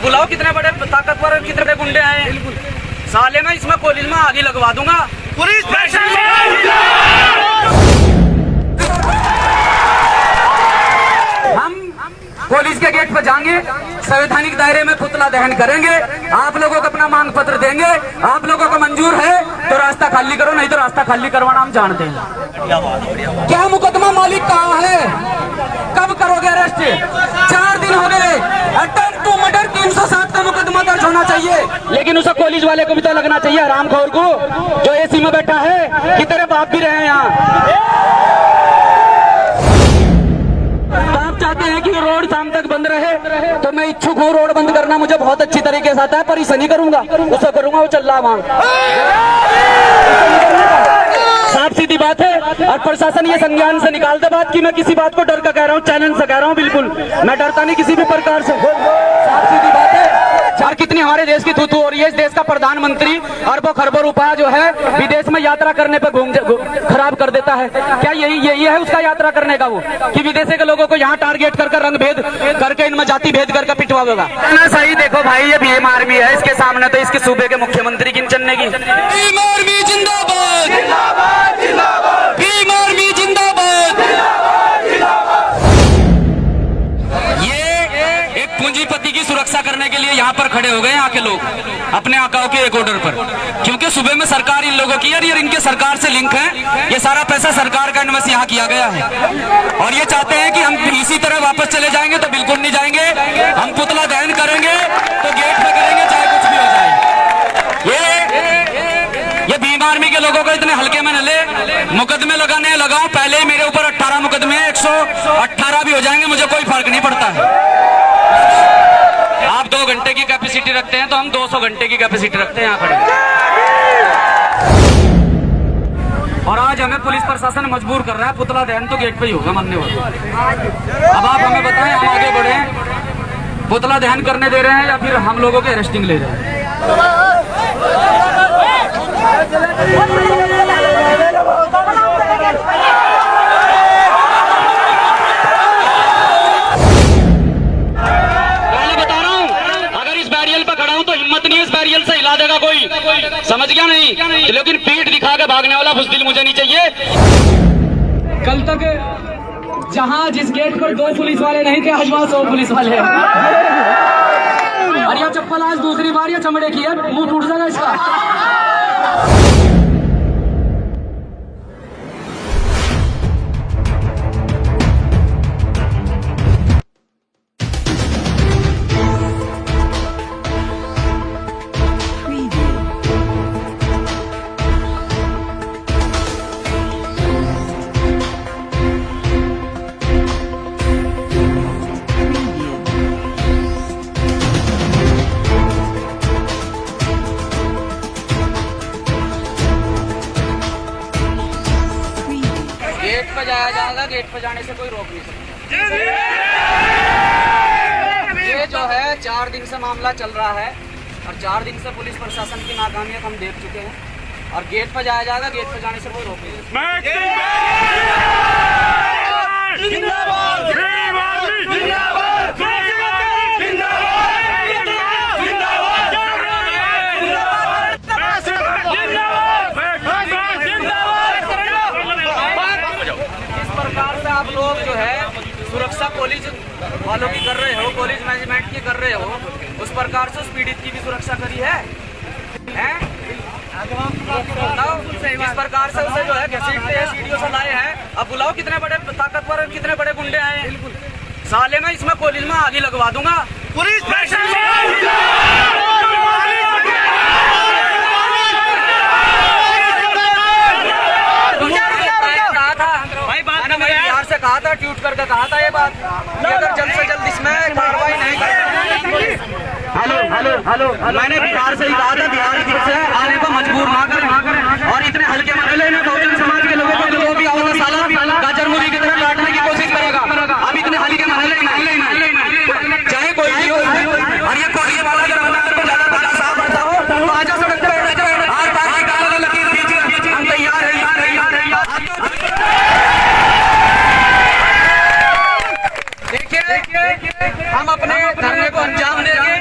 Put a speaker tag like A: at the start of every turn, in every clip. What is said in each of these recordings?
A: बुलाओ कितने बड़े ताकतवर और कितने गुंडे आए। साले में इसमें कॉलेज में आगे लगवा दूंगा। पुलिस हम कॉलेज के गेट पर जाएंगे, संवैधानिक दायरे में पुतला दहन करेंगे, आप लोगों को अपना मांग पत्र देंगे। आप लोगों को मंजूर है तो रास्ता खाली करो, नहीं तो रास्ता खाली करवाना हम जानते हैं। क्या मुकदमा मालिक कहाँ है, कब करोगे अरेस्ट? 4 दिन हो गए। अटेम्प्ट टू मर्डर 307 का मुकदमा दर्ज होना चाहिए, लेकिन उसे कॉलेज वाले को भी तो लगना चाहिए, हरामखोर को जो एसी में बैठा है कि तेरे बाप भी रहे यहाँ। चाहते हैं कि रोड शाम तक बंद रहे तो मैं इच्छुक हूँ। रोड बंद करना मुझे बहुत अच्छी तरीके से आता है, पर इसे नहीं करूंगा। उसे करूंगा वो चल्ला मांग। साफ सीधी बात है, और प्रशासन ये संज्ञान से निकाल दे बात कि मैं किसी बात को डर का कह रहा हूँ, चैलेंज से कह रहा हूँ। बिल्कुल मैं डरता नहीं किसी भी प्रकार से। साफ सीधी बात है। और कितनी हमारे देश की थू-थू हो रही है। इस देश का प्रधानमंत्री अरबों खरबों रुपया जो है विदेश में यात्रा करने पर खराब कर देता है। क्या यही है उसका यात्रा करने का, वो कि विदेशी के लोगों को यहाँ टारगेट कर रंग भेद करके, इनमें जाति भेद करके पिटवाएगा ना? सही देखो भाई, ये भीम आर्मी है, इसके सामने तो इसके सूबे के मुख्यमंत्री की चलने की। भीम आर्मी जिंदाबाद, जिंदाबाद, जिंदाबाद। भीम आर्मी जिंदाबाद, पूंजीपति की सुरक्षा करने के लिए यहाँ पर खड़े हो गए यहाँ के लोग अपने आकाओं के एक ऑर्डर पर, क्योंकि सुबह में सरकार इन लोगों की, यार इनके सरकार से लिंक है, ये सारा पैसा सरकार का इन्वेस्ट यहाँ किया गया है। और ये चाहते हैं कि हम इसी तरह वापस चले जाएंगे, तो बिल्कुल नहीं जाएंगे। हम पुतला दहन करेंगे तो गेट पे करेंगे, चाहे कुछ भी हो जाए। ये भीम आर्मी के लोगों को इतने हल्के में न ले। मुकदमे लगाने लगाओ, पहले ही मेरे ऊपर 18 मुकदमे, 118 भी हो जाएंगे, मुझे कोई फर्क नहीं पड़ता है। आप 2 घंटे की कैपेसिटी रखते हैं तो हम 200 घंटे की कैपेसिटी रखते हैं यहाँ खड़े। और आज हमें पुलिस प्रशासन मजबूर कर रहा है, पुतला दहन तो गेट पे ही होगा मरने वाला। अब आप हमें बताएं, हम आगे बढ़े, पुतला दहन करने दे रहे हैं या फिर हम लोगों के अरेस्टिंग ले रहे हैं? से हिला देगा कोई, समझ गया नहीं? लेकिन पीठ दिखा के भागने वाला बुज़दिल मुझे नहीं चाहिए। कल तक जहां जिस गेट पर 2 पुलिस वाले नहीं थे, आज वहां 100 पुलिस वाले हैं। और ये चप्पल आज दूसरी बार ये चमड़े की है, मुंह टूट जाएगा इसका। गेट पर जाया जाएगा, गेट पर जाने से कोई रोक नहीं सकता। ये जो है 4 दिन से मामला चल रहा है, और 4 दिन से पुलिस प्रशासन की नाकामियत हम देख चुके हैं। और गेट पर जाया जाएगा, गेट पर जाने से कोई रोक नहीं सकता। आप लोग जो है सुरक्षा कॉलेज वालों की कर रहे हो, कॉलेज मैनेजमेंट की कर रहे हो, उस प्रकार से उस पीड़ित की भी सुरक्षा करी है? इस प्रकार से उसे जो है घसीटते हैं, सीढ़ियों से लाए हैं। अब बुलाओ कितने बड़े ताकतवर और कितने बड़े गुंडे आए। साले में इसमें कॉलेज में आगे लगवा दूंगा। पुलिस कहा था, ट्वीट करके कहा था ये बात कि अगर जल्द से जल्द इसमें कार्रवाई नहीं करेंगे। हेलो, मैंने बिहार से ही कहा था, बिहार की तरफ से आने को मजबूर ना करें। और इतने हल्के मसले में बहुजन समाज के लोगों को जो भी आओगे साला गाजर मूली की तरह काटने की कोशिश करेगा। अब इतने हल्के मसले नहीं, चाहे कोई भी हो। और ये कोई वाला अगर आपको ज्यादा बड़ा साफ बनता हो तो आजा सड़क पे, और बाकी काला लकीर कीजिए, हम तैयार है। देखिए, हम अपने धरने को अंजाम देंगे।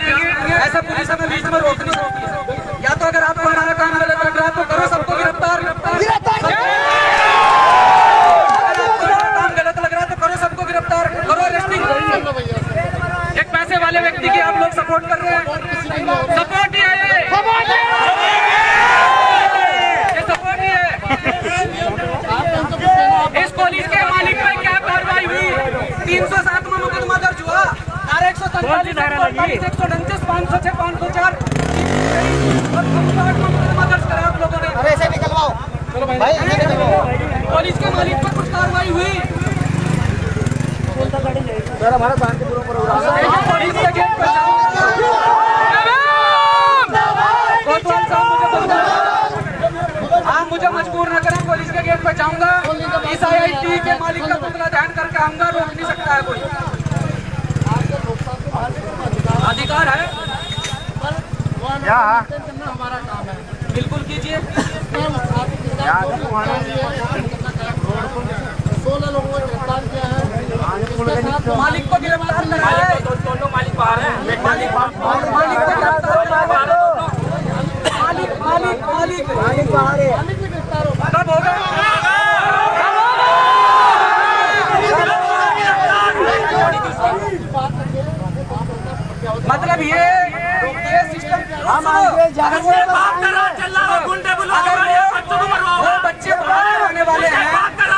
A: व्यक्ति की आप लोग सपोर्ट कर रहे हैं। सपोर्ट ही है ये सपोर्ट ही है। इस पुलिस के मालिक पर क्या कार्रवाई हुई? 307 में मुकदमा दर्ज हुआ। धारा 147, 149, 506, 504 और 508 में मुकदमा दर्ज करा आप लोगों ने।
B: अरे ऐसे निकलवाओ भाई, ऐसे निकलवाओ।
A: पुलिस के मालिक पर कुछ कार्रवाई हुई?
B: सर हमारा शांतिपूर्वक प्रोग्राम है।
A: पुलिस के गेट पर आप मुझे मजबूर न करें, पुलिस के गेट पर जाऊंगा। इस IIT के मालिक का पुतला दहन करके आऊंगा, रोक नहीं सकता है कोई। अधिकार है
B: हमारा काम है,
A: बिल्कुल कीजिए।
B: 16 लोगों को गिरफ्तार किया है।
A: मालिक को गिरफ्तार करा है। दोनों मालिक बाहर हैं। मालिक को गिरफ्तार करा है। मालिक
B: बाहर है।
A: कब होगा? मतलब ये सिस्टम वो बच्चे आने वाले हैं,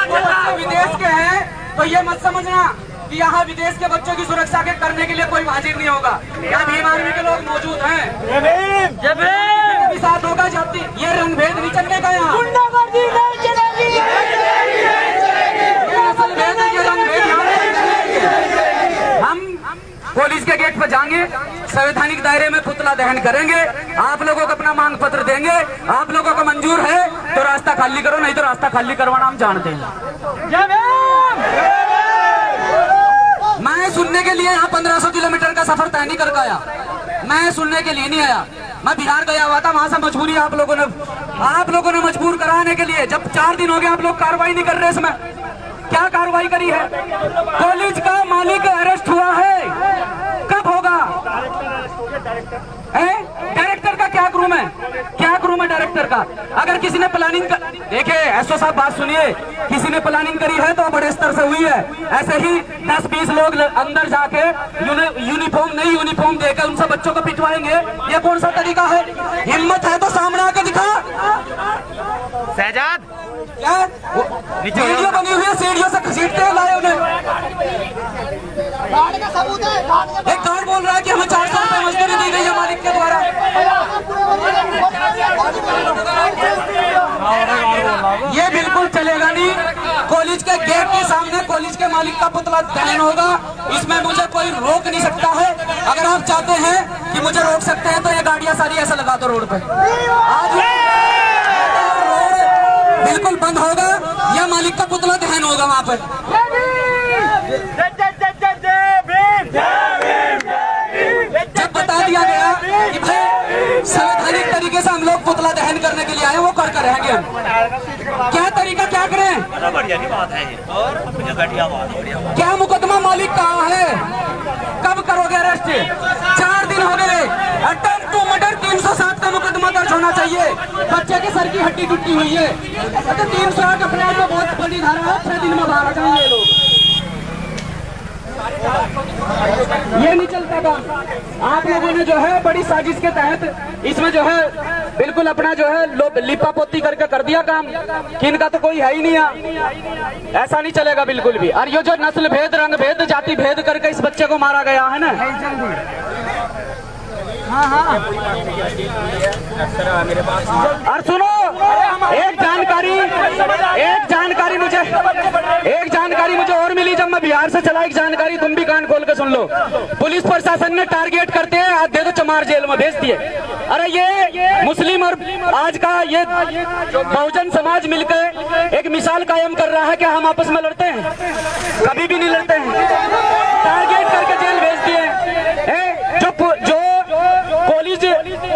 A: वो विदेश के हैं, तो ये मत समझना कि यहाँ विदेश के बच्चों की सुरक्षा के करने के लिए कोई हाजिर नहीं होगा। यहाँ भीम आर्मी के लोग मौजूद हैं, साथ होगा जाती। ये रंगभेद नहीं चलने का यहाँ। हम पुलिस के गेट पर जाएंगे, संवैधानिक दायरे में पुतला दहन करेंगे, आप लोगों को अपना मांग पत्र देंगे। आप लोगों को मंजूर है तो रास्ता खाली करो, नहीं तो रास्ता खाली करवाना हम जानते हैं। मैं सुनने के लिए यहाँ 1500 किलोमीटर का सफर तय नहीं करके आया। मैं सुनने के लिए नहीं आया। मैं बिहार गया हुआ था, वहां से मजबूरी आप लोगों ने मजबूर कराने के लिए। जब 4 दिन हो गए आप लोग कार्रवाई नहीं कर रहे, इसमें क्या कार्रवाई करी है? कॉलेज का मालिक अरेस्ट हुआ है, कब होगा? डायरेक्टर का क्या क्रूम है? क्या क्रूम है डायरेक्टर का? अगर किसी ने प्लानिंग देखिए एसओ साहब, बात सुनिए, किसी ने प्लानिंग करी है तो बड़े स्तर से हुई है। ऐसे ही 10-20 लोग अंदर जाके यूनिफॉर्म नहीं यूनिफॉर्म देकर उनसे बच्चों को पिटवाएंगे, ये कौन सा तरीका है? हिम्मत है तो सामने आकर दिखा।
C: शहजाद
A: क्या वीडियो बनी हुई है, सीढ़ियों से घसीटते हुए लाए उन्हें। एक गार्ड बोल रहा है कि हमें 400 रुपए मजदूरी दी गई है मालिक के द्वारा। ये बिल्कुल चलेगा नहीं। कॉलेज के गेट के सामने कॉलेज के मालिक का पुतला दहन होगा, इसमें मुझे कोई रोक नहीं सकता है। अगर आप चाहते हैं कि मुझे रोक सकते हैं तो ये गाड़ियां सारी ऐसा लगा दो रोड पे। आज रोड बिल्कुल बंद होगा या मालिक का पुतला दहन होगा वहां पर। जब बता दिया गया कि भाई संवैधानिक तरीके से हम लोग पुतला दहन करने के लिए आए, वो कर रहेंगे हम। क्या तरीका, क्या करें? क्या मुकदमा मालिक कहाँ है? कब करोगे अरेस्ट? 4 दिन हो गए। अटेम्प्ट टू मर्डर 307 का मुकदमा दर्ज होना चाहिए। बच्चे के सर की हड्डी टूटी हुई है, तो 308 अपने आप में बहुत बड़ी धारा है। 6 दिन में बाहर आ जाएंगे लोग। ये नहीं चलता काम। आप लोगों ने जो है बड़ी साजिश के तहत इसमें जो है बिल्कुल अपना जो है लिपा पोती करके कर दिया काम कि इनका तो कोई है ही नहीं है। ऐसा नहीं चलेगा बिल्कुल भी। और ये जो नस्ल भेद, रंग भेद, जाति भेद करके इस बच्चे को मारा गया है ना। और सुनो, एक जानकारी मुझे और मिली जब मैं बिहार से चला। एक जानकारी तुम भी कान खोल के सुन लो। पुलिस प्रशासन ने टारगेट करते हैं आज दे दो चमार जेल में भेज दिए। अरे ये मुस्लिम और आज का ये बहुजन समाज मिलकर एक मिसाल कायम कर रहा है कि हम आपस में लड़ते हैं, कभी भी नहीं लड़ते हैं। टारगेट करके जेल भेज दिए। जो पुलिस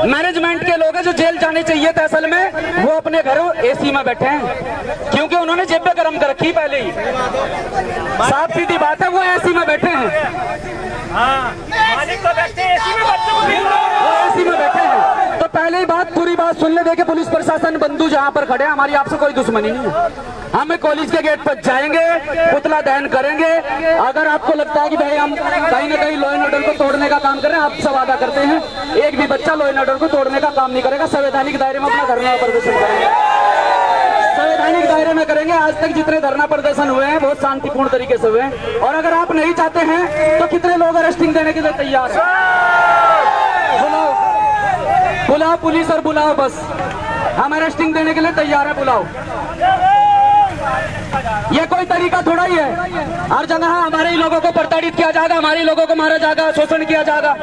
A: मैनेजमेंट के लोग हैं जो जेल जाने चाहिए थे, असल में वो अपने घरों एसी में बैठे हैं क्योंकि उन्होंने जेबें गर्म कर रखी पहले ही। साफ सीधी बात है, वो एसी में बैठे हैं। वो एसी में बैठे हैं। तो पहले ही बात, पूरी बात सुन ले। देखे पुलिस प्रशासन बंधु जहाँ पर खड़े हैं, हमारी आपसे कोई दुश्मनी नहीं है। हम कॉलेज के गेट पर जाएंगे, पुतला दहन करेंगे। अगर आपको लगता है कि भाई हम कहीं ना कहीं लॉ एंड ऑर्डर को तोड़ने का काम कर रहे हैं, आप सब वादा करते हैं एक भी बच्चा लॉ एंड ऑर्डर को तोड़ने का काम नहीं करेगा। संवैधानिक दायरे में अपना धरना प्रदर्शन करेंगे, संवैधानिक दायरे में करेंगे। आज तक जितने धरना प्रदर्शन हुए हैं बहुत शांतिपूर्ण तरीके से हुए हैं। और अगर आप नहीं चाहते हैं तो कितने लोग अरेस्टिंग देने के लिए तैयार हैं? बुलाओ पुलिस और बुलाओ बस, हम अरेस्टिंग देने के लिए तैयार है, बुलाओ। ये कोई तरीका थोड़ा ही है। हर जगह हमारे ही लोगों को प्रताड़ित किया जाएगा, हमारे ही लोगों को मारा जाएगा, शोषण किया जाएगा।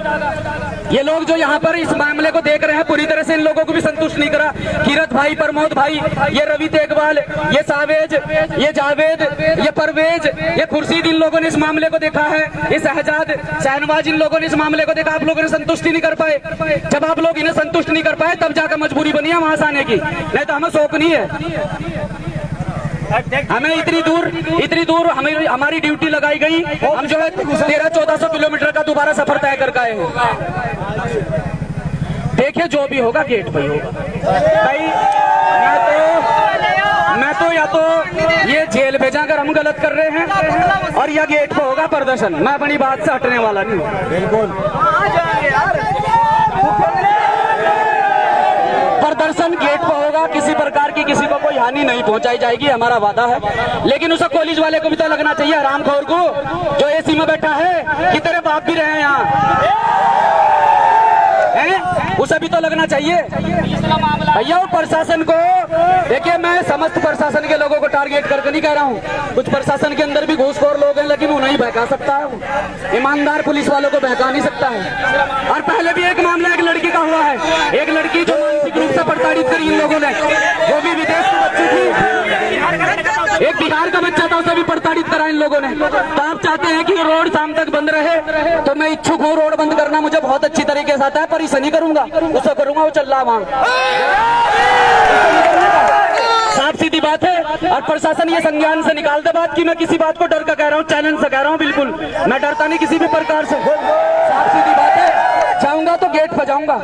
A: ये लोग जो यहाँ पर इस मामले को देख रहे हैं पूरी तरह से इन लोगों को भी संतुष्ट नहीं करा। किरत भाई, प्रमोद भाई, ये रवि तेगवाल, ये सावेज, ये जावेद, ये परवेज, ये खुर्शीद, इन लोगों ने इस मामले को देखा है। ये शहजाद, शहनवाज, इन लोगों ने इस मामले को देखा। आप लोगों ने संतुष्टि नहीं कर पाए। जब आप लोग इन्हें संतुष्ट नहीं कर पाए तब जाकर मजबूरी बनी है वहां से आने की, नहीं तो हमें शौक नहीं है। हमें इतनी दूर हमारी ड्यूटी लगाई गई। हम जो है 1300-1400 किलोमीटर का दोबारा सफर तय कर आए हैं। देखिए जो भी होगा गेट पर ही होगा। भाई मैं तो या तो ये जेल भेजा अगर हम गलत कर रहे हैं, और या गेट पर होगा प्रदर्शन। मैं अपनी बात से हटने वाला नहीं हूँ।
B: बिल्कुल
A: प्रदर्शन गेट पर होगा, किसी प्रकार की किसी को कोई हानि नहीं पहुंचाई जाएगी, हमारा वादा है। लेकिन उसे कॉलेज वाले को भी तो लगना चाहिए, हरामखोर को जो एसी में बैठा है कि तेरे बाप भी रहे हैं यहाँ, उसे भी तो लगना चाहिए भैया। प्रशासन को देखिए, मैं समस्त प्रशासन के लोगों को टारगेट करके नहीं कह रहा हूँ। कुछ प्रशासन के अंदर भी घूसखोर लोग हैं, लेकिन उन्हें बहका सकता है, ईमानदार पुलिस वालों को बहका नहीं सकता है। और पहले भी एक मामला एक लड़की का हुआ है, एक लड़की जो मानसिक रूप से प्रताड़ित करी इन लोगों ने, वो भी विदेश की बच्ची थी, एक बिहार का बच्चा था, उसे भी प्रताड़ित करा इन लोगों ने। तो आप चाहते हैं कि रोड शाम तक बंद रहे, तो मैं इच्छुक हूँ। रोड बंद करना मुझे बहुत अच्छी तरीके से आता है, पर इसे नहीं करूंगा, उसे करूंगा वो चल रहा वहां। साफ सीधी बात है। और प्रशासन ये संज्ञान से निकाल दे बात कि मैं किसी बात को डर का कह रहा हूँ, चैलेंज से कह रहा हूँ। बिल्कुल मैं डरता नहीं किसी भी प्रकार से। साफ सीधी बात है, जाऊंगा तो गेट पर जाऊंगा।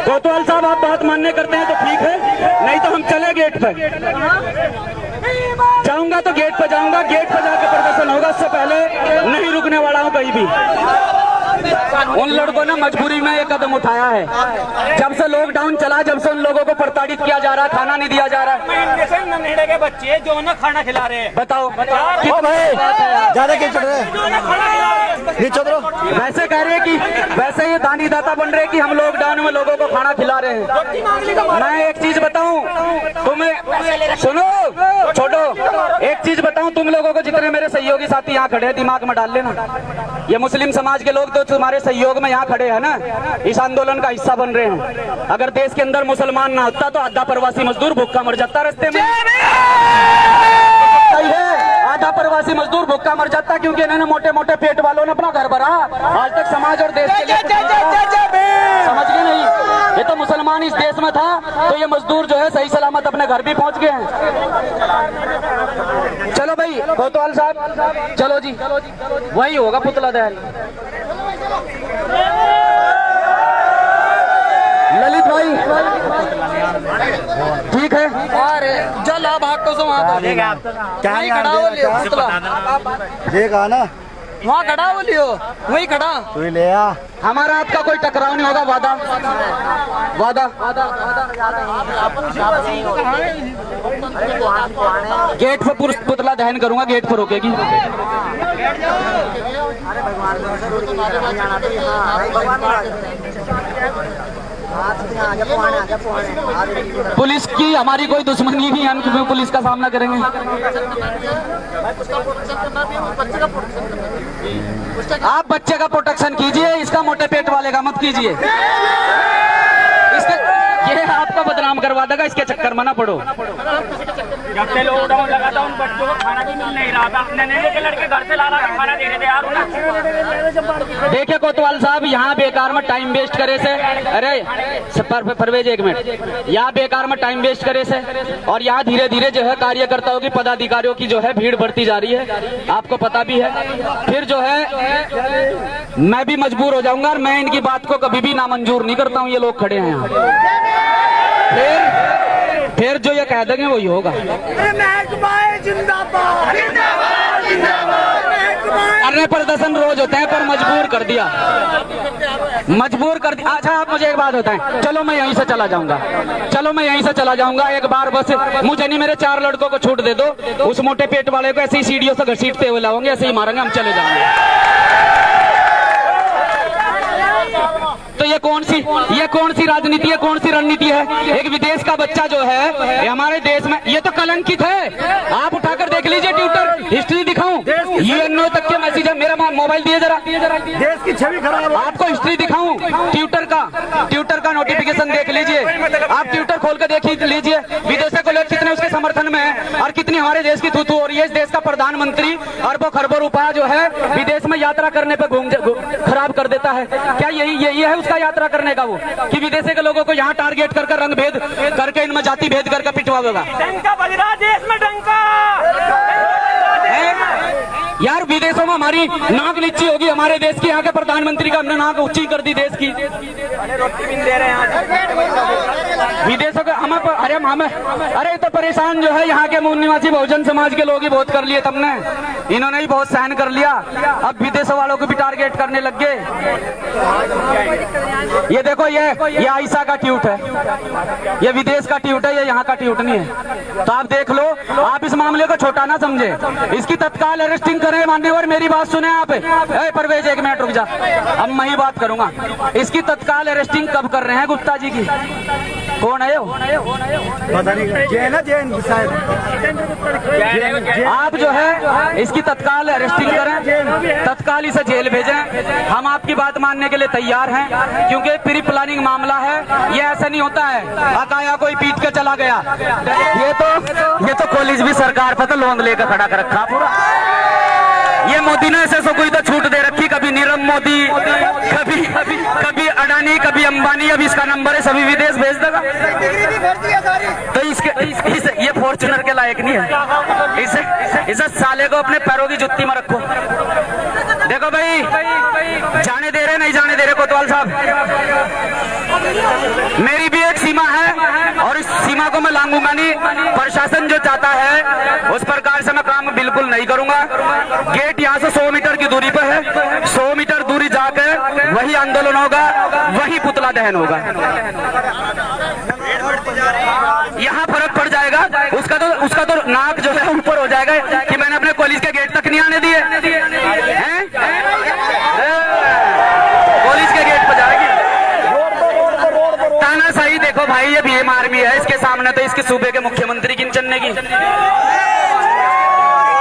A: कोतवाल साहब आप बात मानने करते हैं तो ठीक है, नहीं तो हम चले गेट पर। जाऊंगा तो गेट पर जाऊंगा, गेट पर जाकर प्रदर्शन होगा। उससे पहले नहीं रुकने वाला हूँ कहीं भी। उन लड़कों ने मजबूरी में ये कदम उठाया है। जब से लॉकडाउन चला, जब से उन लोगों को प्रताड़ित किया जा रहा है, खाना नहीं दिया जा रहा है।
C: ननेड़े के बच्चे जो ना खाना खिला रहे हैं,
A: बताओ
B: ज्यादा क्यों चढ़ रहे
A: वैसे कह रहे हैं कि वैसे ये दानी दाता बन रहे हैं कि हम लॉकडाउन में लोगों को खाना खिला रहे हैं। मैं एक चीज बताऊं तुम्हें, सुनो छोटो, एक चीज बताऊं तुम लोगों को, जितने मेरे सहयोगी साथी यहाँ खड़े हैं, दिमाग में डाल लेना। ये मुस्लिम समाज के लोग तो तुम्हारे सहयोग में यहाँ खड़े हैं ना, इस आंदोलन का हिस्सा बन रहे हैं। अगर देश के अंदर मुसलमान ना होता तो आधा प्रवासी मजदूर भूखा मर जाता रास्ते में। सही है, आधा प्रवासी मजदूर भूखा मर जाता, क्योंकि इन्होंने मोटे मोटे पेट वालों ने अपना घर भरा। आज तक समाज और देश के लिए समझ गए नहीं। ये तो मुसलमान इस देश में था, तो ये मजदूर जो है सही सलामत अपने घर भी पहुंच गए हैं। चलो भाई कोतवाल साहब, चलो जी, वही होगा पुतला दहन। ललित भाई ठीक है,
B: अरे जला भाग तो वहाँ
C: क्या
B: खड़ा हो लियो पुतला,
D: देखा ना
B: वहाँ खड़ा हो लियो, वही खड़ा।
D: तू ही ले आ।
A: हमारा आपका कोई टकराव नहीं होगा, वादा वादा। गेट पर पुतला दहन करूंगा, गेट पर रोकेगी। पुलिस की हमारी कोई दुश्मनी नहीं है, हम क्यों पुलिस का सामना करेंगे। आप बच्चे का प्रोटेक्शन कीजिए, इसका मोटे पेट वाले का मत कीजिए। इसका ये आपका बदनाम करवा देगा, इसके चक्कर में ना पड़ो।
C: जब से लॉकडाउन लगा था उन बच्चों को खाना भी मिल नहीं रहा था, ननेड़े के लड़के घर से ला खाना दे रहे थे यार उन्हें।
A: देखिए कोतवाल साहब, यहाँ बेकार में टाइम वेस्ट करे से, अरे परवेज एक मिनट, यहाँ बेकार में टाइम वेस्ट करे से, और यहाँ धीरे धीरे जो है कार्यकर्ताओं की, पदाधिकारियों की जो है भीड़ बढ़ती जा रही है, आपको पता भी है। फिर जो है मैं भी मजबूर हो जाऊंगा, और मैं इनकी बात को कभी भी नामंजूर नहीं करता हूँ। ये लोग खड़े हैं यहाँ, फिर जो ये कह देंगे वही होगा। अरे प्रदर्शन रोज होते हैं पर मजबूर कर दिया। अच्छा आप मुझे एक बात बताएं, चलो मैं यहीं से चला जाऊंगा, एक बार बस मुझे नहीं, मेरे 4 लड़कों को छूट दे दो, उस मोटे पेट वाले को ऐसे ही सीढ़ियों से घसीटते हुए लाओगे, ऐसे ही मारेंगे, हम चले जाएंगे। तो ये कौन सी राजनीति है, कौन सी रणनीति है? एक विदेश का बच्चा जो है ये हमारे देश में, ये तो कलंकित है। आप उठाकर देख लीजिए, ट्विटर हिस्ट्री दिखाऊं, UNO तक के मैसेज है। मेरा मोबाइल दिए जरा,
D: देश की छवि खराब।
A: आपको हिस्ट्री दिखाऊं ट्विटर का नोटिफिकेशन देख लीजिए, आप ट्विटर खोल कर देख लीजिए, विदेशों को लोग कितने उसके समर्थन में है और कितनी हमारे देश की थू-थू हो रही है। इस देश का प्रधानमंत्री अरबों खरबों रुपया जो है विदेश में यात्रा करने पर खराब कर देता है। क्या यही है उसका यात्रा करने का, वो कि विदेशी के लोगों को यहाँ टारगेट कर रंग भेद करके, इनमें जाति भेद करके पिटवाएगा?
C: डंका बज रहा देश में, डंका
A: यार विदेशों में हमारी नाक नीची होगी, हमारे देश की यहाँ के प्रधानमंत्री का हमने नाक ऊंची कर दी देश की। विदेशों के अरे तो परेशान जो है यहाँ के मूल निवासी बहुजन समाज के लोग ही बहुत कर लिए, तुमने इन्होंने ही बहुत सहन कर लिया, अब विदेशों वालों को भी टारगेट करने लग गए। ये देखो, ये आयशा का ट्वीट है, ये विदेश का ट्वीट है, ये यहाँ का ट्वीट नहीं है। तो आप देख लो, आप इस मामले को छोटा ना समझे, इसकी तत्काल अरेस्टिंग करें मान्यवर। मेरी बात सुने आप। परवेज 1 मिनट रुक जा, अब मैं ही बात करूंगा। इसकी तत्काल अरेस्टिंग कब कर रहे हैं गुप्ता जी की? कौन है वो? आप जो है इसकी तत्काल अरेस्टिंग करें, तत्काल इसे जेल भेजें। हम आपकी बात मानने के लिए तैयार हैं, क्योंकि प्री प्लानिंग मामला है, ये ऐसा नहीं होता है अकाया कोई पीट के चला गया। ये तो कॉलेज भी सरकार पर तो लोन लेकर खड़ा कर रखा पूरा। ये मोदी ने ऐसे कोई तो छूट दे रखी, कभी नीरव मोदी, कभी अडानी, कभी अंबानी, अब इसका नंबर है, सभी विदेश भेज देगा। तो ये फॉर्च्यूनर के लायक नहीं है। इसे साले को अपने पैरों की जुत्ती में रखो। देखो भाई, जाने दे रहे नहीं जाने दे रहे कोतवाल साहब, मेरी भी एक सीमा है और इस सीमा को मैं लांघूंगा नहीं। प्रशासन जो चाहता है उस प्रकार से मैं काम बिल्कुल नहीं करूंगा। गेट यहाँ से 100 मीटर की दूरी पर है, 100 मीटर दूरी जाकर वही आंदोलन होगा, वही पुतला दहन होगा। यहाँ फर्क पड़ जाएगा, उसका तो नाक जो है ऊपर हो जाएगा कि मैंने अपने कॉलेज के गेट तक नहीं आने दिए हैं। कॉलेज के गेट पर जाएगी तानाशाही। देखो भाई, ये भीम आर्मी है, इसके सामने तो इसके सूबे के मुख्यमंत्री की चलने की।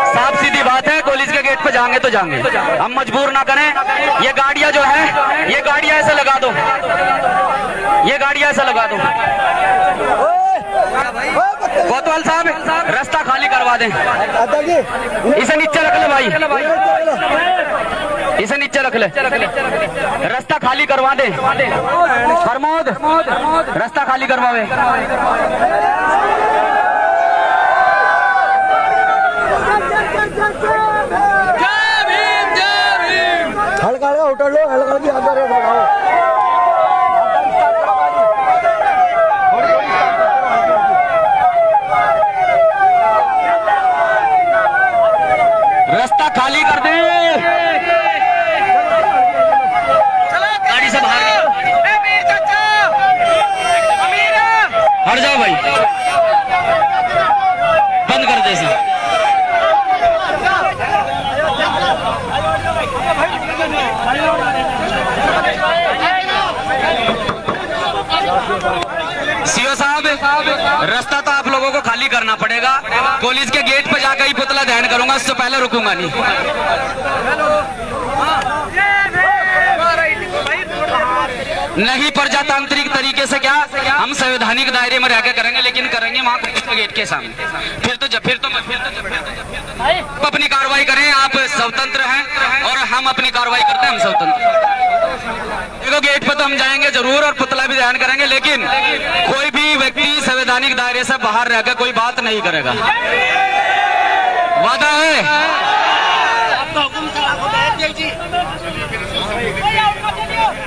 A: साफ सीधी बात है, कॉलेज के गेट पे जाएंगे तो जाएंगे, हम मजबूर ना करें। ये गाड़ियां जो है, ये गाड़ियां ऐसे लगा दो, ये गाड़ियां ऐसे लगा दो। कोतवाल साहब, रास्ता खाली करवा दें, इसे नीचे रख ले भाई, इसे नीचे रख ले, रास्ता खाली करवा दे। प्रमोद, रास्ता खाली करवावे।
D: हल्का उठा लो, हल्का की आगे लगाओ।
A: रास्ता खाली कर दे, गाड़ी से बाहर हट जाओ भाई, बंद कर दे इसे। सीओ साहब, रास्ता तो आप लोगों को खाली करना पड़ेगा। कॉलेज के गेट पर जाकर ही पुतला दहन करूंगा, उससे पहले रुकूंगा नहीं। नहीं प्रजातांत्रिक तरीके से क्या, हम संवैधानिक दायरे में रहकर करेंगे, लेकिन करेंगे वहां गेट के सामने। फिर तो अपनी कार्रवाई करें, आप स्वतंत्र हैं और हम अपनी कार्रवाई करते हैं, हम स्वतंत्र। देखो गेट पर तो हम जाएंगे जरूर और पुतला भी दहन करेंगे, लेकिन कोई भी व्यक्ति संवैधानिक दायरे से बाहर रहकर कोई बात नहीं करेगा। वादा है?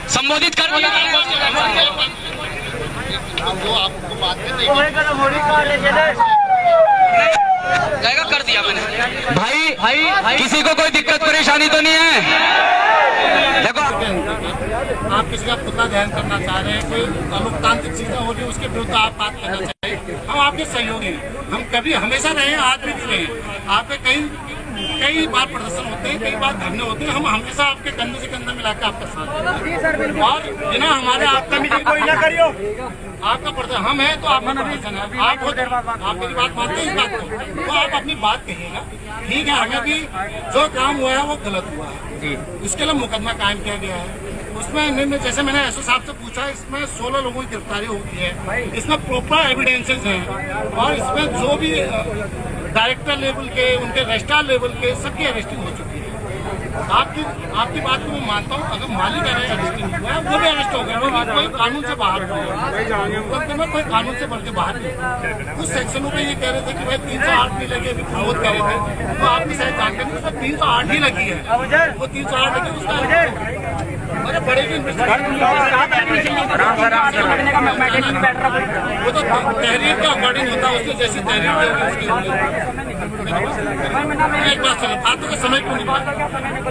A: संबोधित कर
D: आपको बात
A: जाएगा कर दिया मैंने। भाई किसी को कोई दिक्कत परेशानी तो नहीं है? देखो
E: आप किसी का पुतला दहन करना चाह रहे हैं, कोई लोकतांत्रिक चीजें हो रही है, उसके विरुद्ध आप बात करना चाहिए। हम आपके सहयोगी हैं, हम कभी हमेशा रहे, आज भी रहे। आपके कई बार प्रदर्शन होते हैं, कई बार धरने होते हैं, हम हमेशा आपके कंधे से कंधा मिलाकर आपका साथ दें। और बिना हमारे आपका मीटिंग कोई ना करियो, आपका प्रदर्शन हम है तो आपका प्रदर्शन है। आप मेरी बात मानते हैं इस बात को, तो आप अपनी बात कहिएगा। ठीक है, हमें भी जो काम हुआ है वो गलत हुआ है, इसके लिए मुकदमा कायम किया गया है। उसमें जैसे मैंने एसओ साहब से पूछा, इसमें 16 लोगों की गिरफ्तारी हो गई है, इसमें प्रॉपर एविडेंसेस हैं और इसमें जो भी डायरेक्टर लेवल के, उनके रजिस्ट्रार लेवल के सबकी अरेस्टिंग हो चुकी है। आपकी बात को मैं मानता हूँ, अगर मालिक अरेस्टिंग हुआ है वो भी अरेस्ट हो गया, कोई कानून से बाहर नहीं, कोई कानून से बढ़ के बाहर नहीं। कुछ सेक्शनों पे ये कह रहे थे कि भाई 308 नहीं लगे, अभी प्रमोद कर रहे थे, तो आपकी शायद जानते नहीं, उसमें 308 ही लगी है, वो 308 लगी उसका अरे बड़े भी वो तो तहरीर का अकॉर्डिंग होता है, उसकी जैसी तहरीर एक बात सुनो, बातों का समय क्यों नहीं,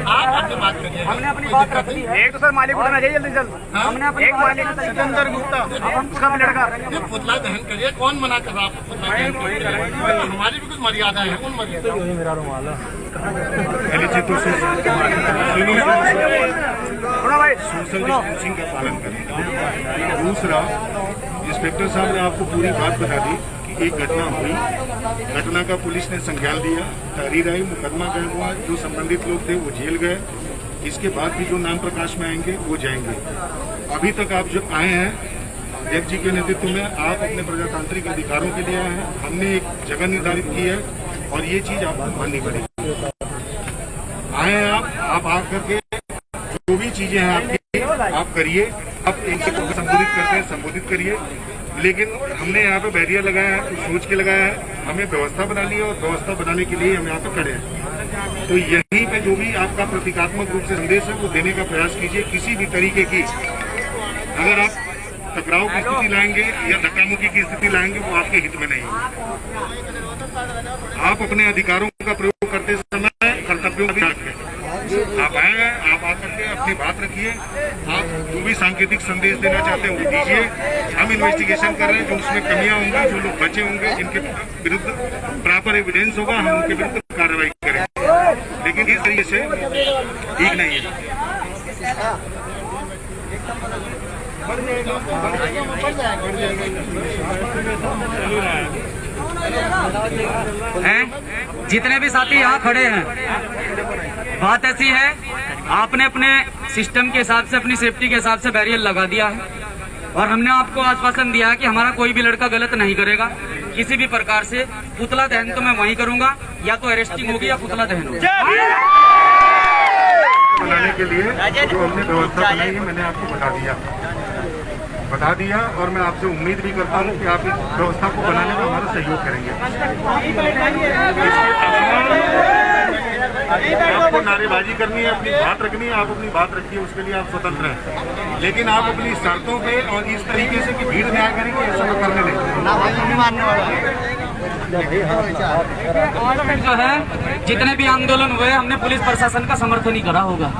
E: आप अपनी बात करिए। हमने अपनी बात रखी, एक तो सर मालिक उठाना चाहिए जल्दी जल्द, हमने अपनी मालिक सिकंदर गुप्ता उसका भी लड़का पुतला दहन करिए, कौन मना कर रहा है आपको पुतला दहन करिए? हमारी भी कुछ मर्यादा है, उन मर्यादा
F: सोशल डिस्टेंसिंग का पालन करें। दूसरा, इंस्पेक्टर साहब ने आपको पूरी बात बता दी कि एक घटना हुई, घटना का पुलिस ने संज्ञान लिया, तहरीर आई, मुकदमा कायम हुआ, जो संबंधित लोग थे वो जेल गए। इसके बाद भी जो नाम प्रकाश में आएंगे वो जाएंगे। अभी तक आप जो आए हैं देव जी के नेतृत्व में, आप अपने प्रजातांत्रिक अधिकारों के लिए आए हैं। हमने एक जगह निर्धारित की है और ये चीज आपको माननी पड़ेगी। आए हैं आप आकर के जो भी चीजें हैं आपकी आप करिए, आप इनसे संबोधित करते हैं संबोधित करिए, लेकिन हमने यहाँ पे बैरियर लगाया है, कुछ सोच के लगाया है, हमें व्यवस्था बनानी है और व्यवस्था बनाने के लिए हम यहाँ पे खड़े हैं। तो यहीं पे जो भी आपका प्रतीकात्मक रूप से संदेश है वो देने का प्रयास कीजिए। किसी भी तरीके की अगर आप टकराव की स्थिति लाएंगे या धक्कामुक्की की स्थिति लाएंगे वो आपके हित में नहीं है। आप अपने अधिकारों का प्रयोग करते समय कर्तव्यों का रखें। आप आए हैं, आप आकर के अपनी बात रखिए, आप जो भी सांकेतिक संदेश देना चाहते हैं वो दीजिए। हम इन्वेस्टिगेशन कर रहे हैं, जो उसमें कमियां होंगी, जो लोग बचे होंगे, जिनके विरुद्ध प्रॉपर एविडेंस होगा, हम उनके विरुद्ध कार्रवाई करेंगे। लेकिन इस तरीके से ठीक नहीं है।
A: हैं जितने भी साथी यहाँ खड़े हैं, बात ऐसी है, आपने अपने सिस्टम के हिसाब से, अपनी सेफ्टी के हिसाब से बैरियर लगा दिया है और हमने आपको आश्वासन दिया है कि हमारा कोई भी लड़का गलत नहीं करेगा किसी भी प्रकार से। पुतला दहन तो मैं वहीं करूंगा, या तो अरेस्टिंग होगी या पुतला दहन होगा।
F: बनाने के लिए जो हमने व्यवस्था बनाई है मैंने आपको बता दिया और मैं आपसे उम्मीद भी करता हूँ कि आप इस व्यवस्था को बनाने में हमारा सहयोग करेंगे। आपको नारेबाजी करनी है, अपनी बात रखनी है, आप अपनी बात रखिए, उसके लिए आप स्वतंत्र हैं, लेकिन आप अपनी शर्तों पे और इस तरीके से कि भीड़ न्याय करेंगे ऐसा करने नहीं।
A: जो है जितने भी आंदोलन हुए, हमने पुलिस प्रशासन का समर्थन ही करा होगा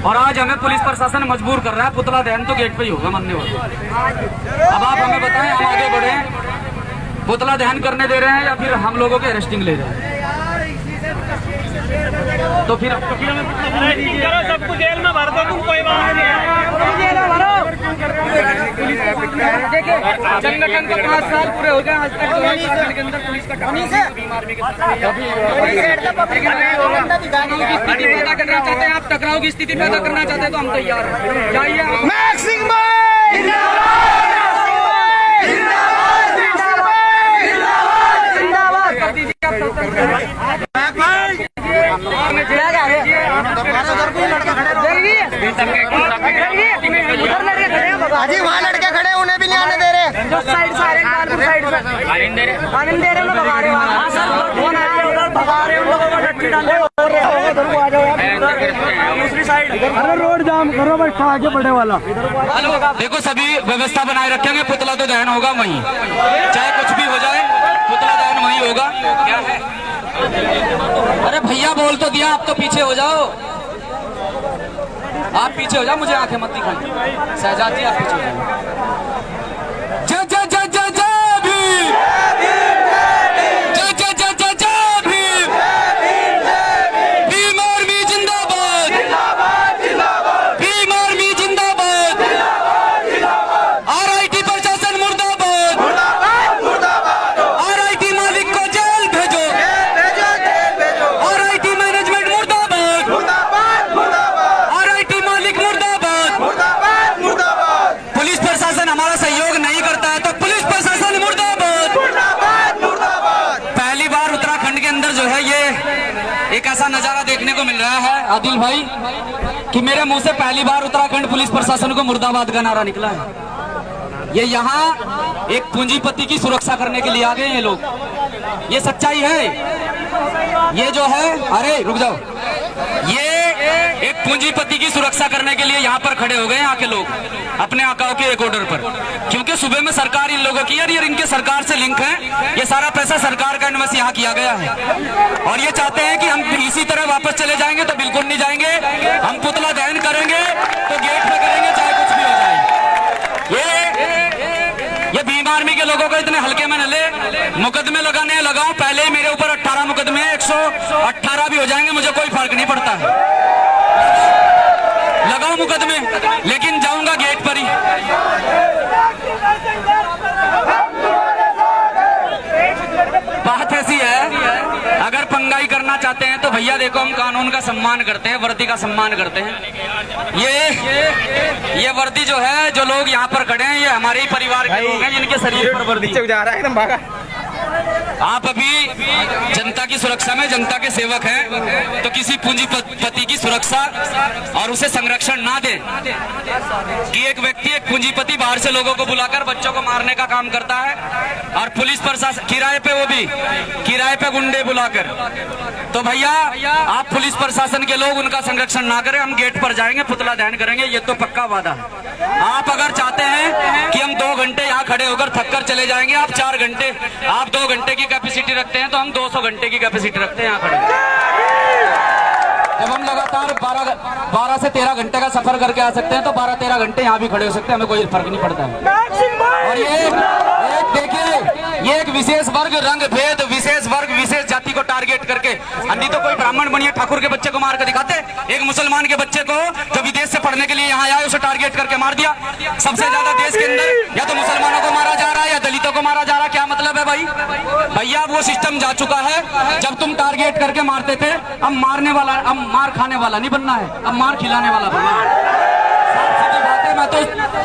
A: और आज हमें पुलिस प्रशासन मजबूर कर रहा है। पुतला दहन तो गेट पे ही होगा मानने वाला। अब आप हमें बताएं, हम आगे बढ़े, पुतला दहन करने दे रहे हैं या फिर हम लोगों के अरेस्टिंग ले रहे हैं? तो फिर
C: सबको जेल में भर दो, तुम कोई बात नहीं।
A: संगठन को 5 साल पूरे हो गए, आज तक शासन के अंदर पुलिस का स्थिति पैदा करना चाहते हैं आप, टकराव की स्थिति पैदा करना चाहते हैं तो हम तैयार हैं। जाइए कर दीजिए
B: अजी वहाँ लड़के खड़े, उन्हें भी नहीं आने दे रहे। जो साइड सारे साइड आने दे रहे लोग भगा रहे दूसरी साइड।
D: अरे रोड जाम करो बस, आगे बढ़े वाला।
A: देखो सभी व्यवस्था बनाए रखेंगे, पुतला तो दहन होगा वहीं, चाहे कुछ भी हो जाए, पुतला दहन प्रशासन वही होगा। क्या है? अरे भैया बोल तो दिया, आप तो पीछे हो जाओ, आप पीछे हो जाओ, मुझे आंखें मत दिखाई। शहजादी आप पीछे हो जाओ। जय जय जय जय जय भीम, जय जय जय जय जय भीम, भीम आर्मी जिंदाबाद, भीम आर्मी जिंदाबाद, RIT प्रशासन मुर्दाबाद, RIT मालिक को जेल भेजो, RIT मैनेजमेंट मुर्दाबाद, RIT मालिक मुर्दाबाद। पुलिस प्रशासन हमारा सहयोग नहीं करता है तो पुलिस प्रशासन मुर्दाबाद। पहली बार उत्तराखंड के अंदर जो है ये एक ऐसा नजारा देखने को मिल रहा है आदिल भाई कि मेरे मुंह से पहली बार उत्तराखंड पुलिस प्रशासन को मुर्दाबाद का नारा निकला है। ये यहाँ एक पूंजीपति की सुरक्षा करने के लिए आ गए ये लोग, ये सच्चाई है। ये जो है, अरे रुक जाओ, ये एक पूंजीपति की सुरक्षा करने के लिए यहाँ पर खड़े हो गए यहाँ के लोग अपने आकाओं के एक ऑर्डर पर, क्योंकि सुबह में सरकार इन लोगों की और इनके सरकार से लिंक है। ये सारा पैसा सरकार का इन्वेस्ट यहाँ किया गया है और ये चाहते हैं कि हम इसी तरह वापस चले जाएंगे तो बिल्कुल नहीं जाएंगे। हम पुतला दहन करेंगे तो गेट पे करेंगे, चाहे कुछ भी हो जाए। ये भीम आर्मी के लोगों को इतने हल्के में न ले, मुकदमे लगाने लगाओ। पहले ही मेरे ऊपर 18 मुकदमे, 118 भी हो जाएंगे, मुझे कोई फर्क नहीं पड़ता है। लगाओ मुकदमे, लेकिन जाऊंगा गेट पर ही। बात ऐसी है, अगर पंगाई करना चाहते हैं तो भैया देखो, हम कानून का सम्मान करते हैं, वर्दी का सम्मान करते हैं। ये वर्दी जो है, जो लोग यहाँ पर खड़े हैं, ये हमारे ही परिवार के लोग हैं जिनके शरीर पर वर्दी जा रहा है एकदम भागा। आप अभी जनता की सुरक्षा में जनता के सेवक हैं, तो किसी पूंजीपति की सुरक्षा और उसे संरक्षण ना दे कि एक व्यक्ति, एक पूंजीपति बाहर से लोगों को बुलाकर बच्चों को मारने का काम करता है और पुलिस प्रशासन किराए पे, वो भी किराए पे गुंडे बुलाकर। तो भैया आप पुलिस प्रशासन के लोग उनका संरक्षण ना करें, हम गेट पर जाएंगे, पुतला दहन करेंगे, ये तो पक्का वादा है। आप अगर चाहते हैं कि हम 2 घंटे यहाँ खड़े होकर थक कर चले जाएंगे, आप 4 घंटे, आप 2 घंटे की कैपेसिटी रखते हैं तो हम 200 घंटे की कैपेसिटी रखते हैं यहाँ खड़े। जब हम लगातार 12 से 13 घंटे का सफर करके आ सकते हैं तो 12-13 घंटे यहाँ भी खड़े हो सकते हैं, हमें कोई फर्क नहीं पड़ता है। और ये देखिए, ये एक विशेष वर्ग, रंग भेद, विशेष वर्ग, विशेष जाति को टारगेट करके, अन्य तो कोई ब्राह्मण बनिए ठाकुर के बच्चे को मार कर दिखाते, एक मुसलमान के बच्चे को जो विदेश से पढ़ने के लिए यहाँ आया उसे टारगेट करके मार दिया। सबसे ज्यादा देश के अंदर या तो मुसलमानों को मारा जा रहा है या दलितों को मारा जा रहा है। क्या मतलब है भाई? भैया वो सिस्टम जा चुका है, जब तुम टारगेट करके मारते थे, अब मारने वाला, अब मार खाने वाला नहीं बनना है, अब मार खिलाने वाला बनना है। सीधी बात है, मैं तो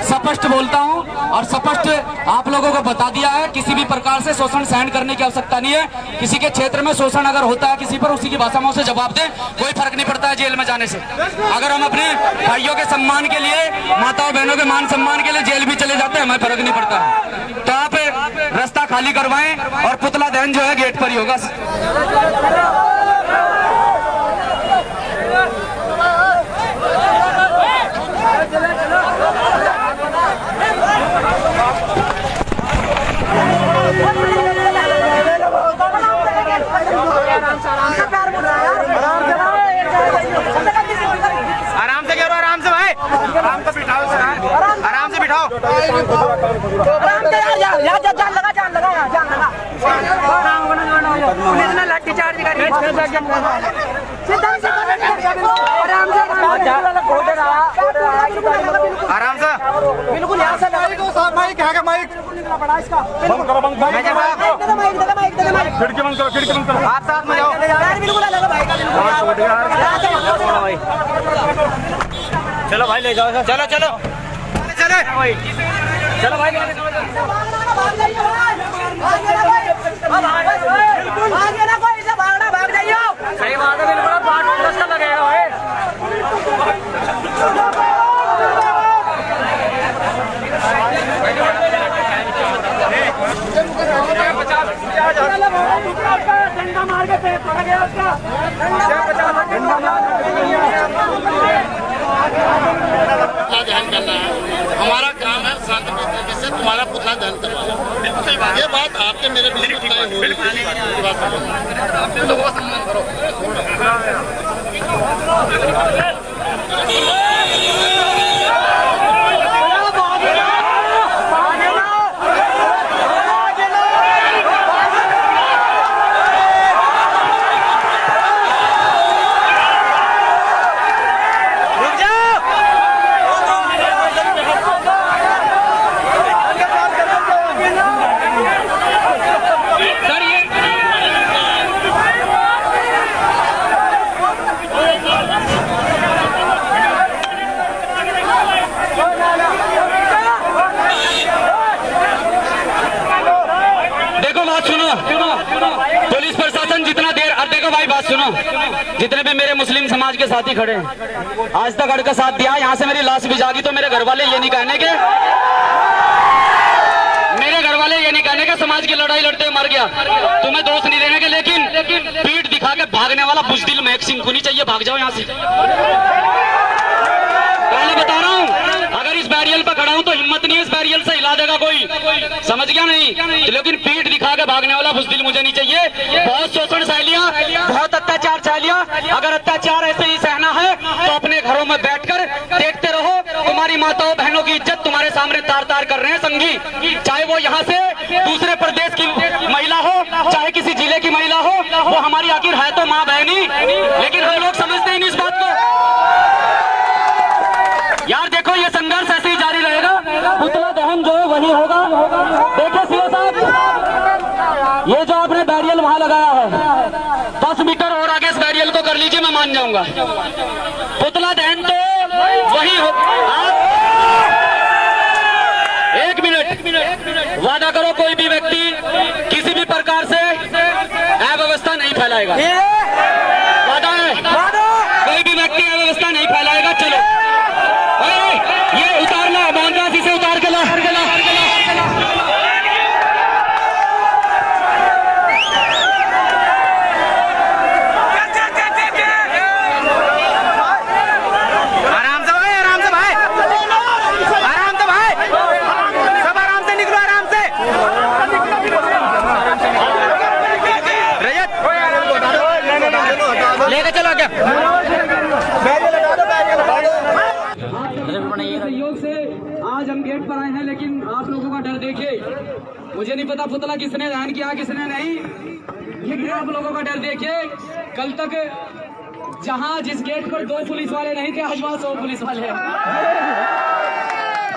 A: स्पष्ट बोलता हूँ और स्पष्ट आप लोगों को बता दिया है, किसी भी प्रकार से शोषण सहन करने की आवश्यकता नहीं है। किसी के क्षेत्र में शोषण अगर होता है किसी पर, उसी की भाषा में उसे जवाब दें, कोई फर्क नहीं पड़ता है जेल में जाने से। अगर हम अपने भाइयों के सम्मान के लिए, माताओं बहनों के मान सम्मान के लिए जेल भी चले जाते हैं, हमें फर्क नहीं पड़ता है। तो आप रास्ता खाली करवाएं और पुतला दहन जो है गेट पर ही होगा।
B: आराम से करो, आराम से भाई, आराम से बिठाओ, आराम से बिठाओ। जान लगा पुलिस ने लाठी चार्ज करी। आराम से, बिल्कुल यहाँ से माइक है, माइक बंद करो, बंद करो, खिड़की बंद करो, खिड़की बंद करो, आप साथ में जाओ, बिल्कुल अलग भाई का, चलो भाई ले जाओ, चलो चलो चलो भाई, चलो भाई, भाग जाइए। सही बात है, बिल्कुल रास्ता लगेगा भाई। डंडा मार के पेट पड़ गया उसका।
E: दहन करना है, हमारा काम है शांतिपूर्ण तरीके से तुम्हारा पुतला दहन करवाना। ये बात आप आपके मेरे बीच में तय हो रही है बात
A: पुलिस प्रशासन जितना देर, और देखो भाई बात सुनो, जितने भी मेरे मुस्लिम समाज के साथी खड़े हैं, आज तक अड़ का साथ दिया, यहाँ से मेरी लाश भी जागी तो मेरे घर वाले ये नहीं कहने के, मेरे घर वाले ये नहीं कहने के समाज की लड़ाई लड़ते मर गया, तुम्हें दोष नहीं देने के, लेकिन पीठ दिखा के भागने वाला बुजदिल महक सिंह को नहीं चाहिए, भाग जाओ यहाँ से। पहले बता रहा हूँ, अगर इस बैरियल पर खड़ा हूं तो हिम्मत नहीं है इस बैरियल से हिला देगा कोई, समझ गया नहीं, लेकिन पीठ दिखा के भागने वाला बुजदिल मुझे नहीं चाहिए। बहुत शोषण सह लिया, बहुत अत्याचार सह लिया, अगर अत्याचार ऐसे ही सहना है तो अपने घरों में बैठकर देखते रहो, तुम्हारी माताओं बहनों की इज्जत तुम्हारे सामने तार तार कर रहे हैं संगी, चाहे वो यहाँ से दूसरे प्रदेश की महिला हो, चाहे किसी जिले की महिला हो, वो हमारी आखिर है तो माँ बहनी, लेकिन हम लोग समझते ही नहीं इस बात को। यार देखो ये संघर्ष ऐसे ही जारी रहेगा, पुतला दहन जो है वही होगा। देखिए सीओ साहब, ये जो आपने बैरियल वहां लगाया है, 10 मीटर और आगे इस बैरियल को कर लीजिए, मैं मान जाऊंगा। पुतला दहन तो वही हो। एक मिनट, वादा करो कोई भी व्यक्ति किसी भी प्रकार से अव्यवस्था नहीं फैलाएगा, वादा है, कोई भी व्यक्ति अव्यवस्था नहीं फैलाएगा। चलो ये उतारना, मोहनदास इसे उतार के ला।
B: आराम से भाई, आराम से भाई, आराम से भाई, सब आराम से निकलो, आराम से। रजत लेके चलो क्या?
A: सहयोग से आज हम गेट पर आए हैं, लेकिन आप लोगों का डर देखिए, मुझे नहीं पता पुतला किसने दहन किया किसने नहीं, लेकिन आप लोगों का डर देखिए। कल तक जहां जिस गेट पर 2 पुलिस वाले नहीं थे, आज वहां 100 पुलिस वाले हैं।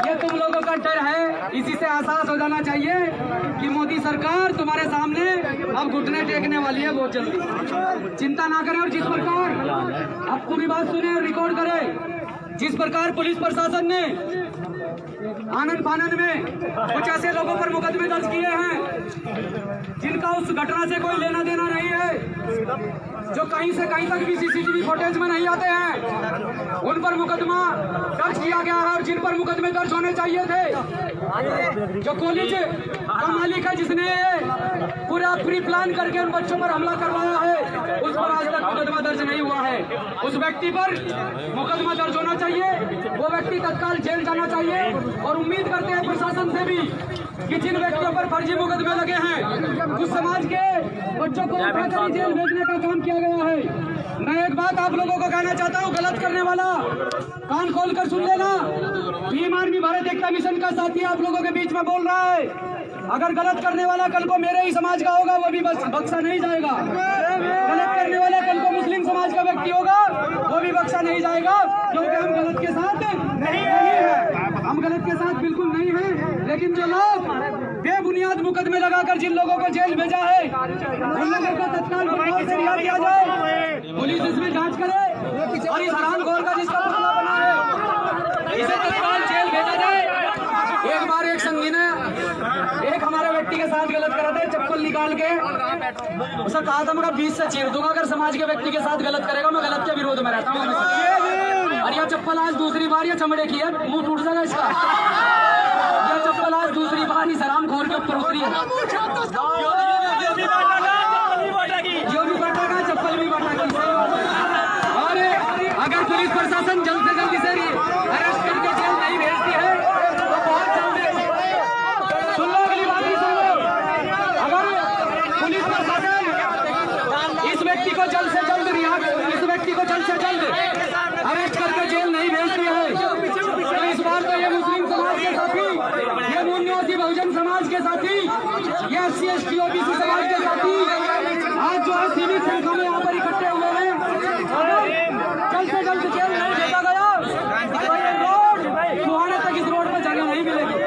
A: ये तुम लोगों का डर है, इसी से एहसास हो जाना चाहिए कि मोदी सरकार तुम्हारे सामने अब घुटने टेकने वाली है बहुत जल्दी। चिंता ना करें, और जिस प्रकार अब पूरी बात सुने और रिकॉर्ड करें, जिस प्रकार पुलिस प्रशासन ने आनंद फानंद में कुछ ऐसे लोगों पर मुकदमे दर्ज किए हैं जिनका उस घटना से कोई लेना देना नहीं है, जो कहीं से कहीं तक भी सीसीटीवी फुटेज में नहीं आते हैं, उन पर मुकदमा दर्ज किया गया है। और जिन पर मुकदमे दर्ज होने चाहिए थे, जो कॉलेज का मालिक है जिसने पूरा प्री प्लान करके उन बच्चों पर हमला करवाया है, उस पर आज तक मुकदमा दर्ज नहीं हुआ है। उस व्यक्ति पर मुकदमा दर्ज होना चाहिए, वो व्यक्ति तत्काल जेल जाना चाहिए। और उम्मीद करते हैं प्रशासन से भी कि जिन व्यक्तियों पर फर्जी मुकदमे लगे हैं, उस समाज के बच्चों को उठाकर जेल भेजने का काम किया गया है। मैं एक बात आप लोगों को कहना चाहता हूँ, गलत करने वाला कान खोलकर सुन लेना, भीम आर्मी भारत एकता मिशन का साथी आप लोगों के बीच में बोल रहा है, अगर गलत करने वाला कल को मेरे ही समाज का होगा वो भी बख्शा नहीं जाएगा। गलत करने वाला कल को मुस्लिम समाज का व्यक्ति होगा वो भी बख्शा नहीं जाएगा, क्योंकि हम गलत के साथ नहीं है, हम गलत के साथ बिल्कुल नहीं है। लेकिन जो लोग बेबुनियाद मुकदमे लगाकर जिन लोगों को जेल भेजा है, उन लोगों को तत्काल प्रभाव से रिहा किया जाए, पुलिस इसमें जांच करे और इस हरामखोर का जिसका पुतला बना है इसे तत्काल जेल भेजा जाए। एक बार एक संगी ने एक हमारे व्यक्ति के साथ गलत करा था, चप्पल निकाल के उसे कहा था मैं 20 से चीर दूंगा अगर समाज के व्यक्ति के साथ गलत करेगा, मैं गलत के विरोध में रहता हूँ। और यह चप्पल आज दूसरी बार ये चमड़े की है, मुंह टूट जाएगा इसका। यह चप्पल आज दूसरी बार इस हरामखोर के ऊपर उतरी है, जो भी बटागा चप्पल भी बटागी। और अगर पुलिस प्रशासन जल्द से जल्द इसे अरेस्ट करके जेल नहीं भेजती है तो बहुत जल्द, सुन लो अगली बात भी सुन लो, अगर समाज के साथी, ये SC ST OBC समाज के साथी आज जो है सीमित संख्या में यहाँ पर इकट्ठे हुए हैं। जल्द से जल्द जेल नहीं भेजा गया तो ये रोड सुहाना तक इस रोड पर जगह नहीं मिलेगी।